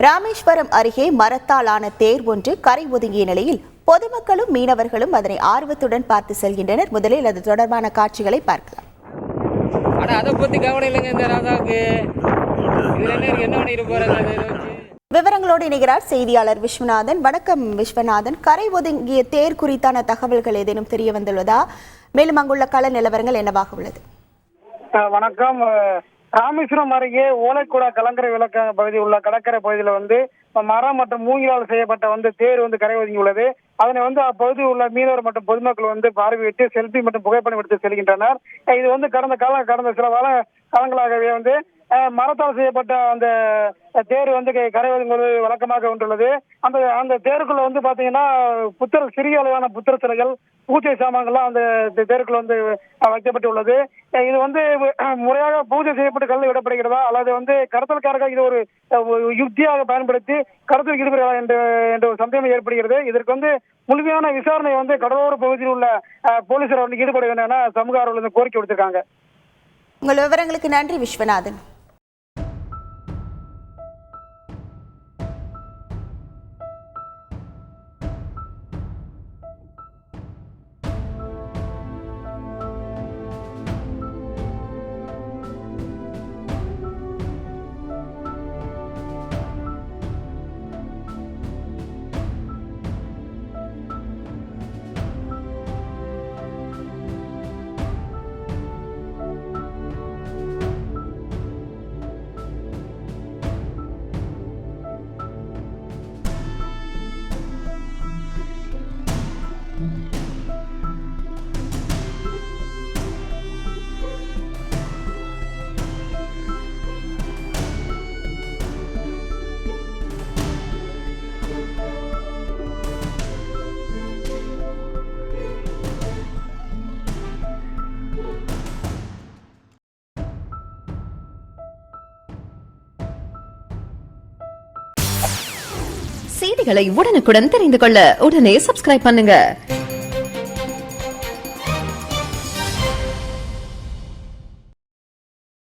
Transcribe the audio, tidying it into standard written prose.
ராமேஸ்வரம் அருகே மரத்தால் ஆன தேர் ஒன்று கரை ஒதுங்கிய நிலையில் பொதுமக்களும் மீனவர்களும் அதனை ஆர்வத்துடன் பார்த்து செல்கின்றனர். முதலில் அது தொடர்பான காட்சிகளை பார்க்கலாம். விவரங்களோடு இணைகிறார் செய்தியாளர் விஸ்வநாதன். வணக்கம் விஸ்வநாதன். கரை ஒதுங்கிய தேர் குறித்தான தகவல்கள் ஏதேனும் தெரிய வந்துள்ளதா? மேலும் அங்குள்ள கள நிலவரங்கள் என்னவாக உள்ளது? வணக்கம். ராமேஸ்வரம் அருகே ஓலைக்குடா கலங்கரை விளக்க பகுதியில் உள்ள கடற்கரை பகுதியில் மரம் மற்றும் மூங்கிலால் செய்யப்பட்ட தேர் கரை ஒதுங்கி உள்ளது. அதனை அப்பகுதியில் உள்ள மீனவர் மற்றும் பொதுமக்கள் பார்வையிட்டு செல்பி மற்றும் புகைப்படம் எடுத்து செல்கின்றனர். இது கடந்த சில காலங்களாகவே மரத்தால் செய்யப்பட்ட அந்த தேர் கரை ஒதுங்குவது வழக்கமாக கொண்டுள்ளது. அந்த தேருக்குள்ள பாத்தீங்கன்னா சிறிய அளவான புத்தர் சிலைகள், பூஜை சாமான்கள்லாம் அந்த தேருக்குள்ள வைக்கப்பட்டுள்ளது. இது முறையாக பூஜை செய்யப்பட்டு கல்ல விடப்படுகிறதா அல்லது கடத்தல்காரர்கள் இது ஒரு யுக்தியாக பயன்படுத்தி கடத்தல் ஈடுபடுகிறதா என்ற ஒரு சந்தேகம் ஏற்படுகிறது. இதற்கு முழுமையான விசாரணை கடலோர பகுதியில் உள்ள போலீசார் ஈடுபட வேண்டும் என சமூக ஆர்வலர்கள் கோரிக்கை விடுத்திருக்காங்க. உங்கள் விவரங்களுக்கு நன்றி விஸ்வநாதன். செய்திகளை உடனுக்குடன் தெரிந்து கொள்ள உடனே சப்ஸ்கிரைப் பண்ணுங்க.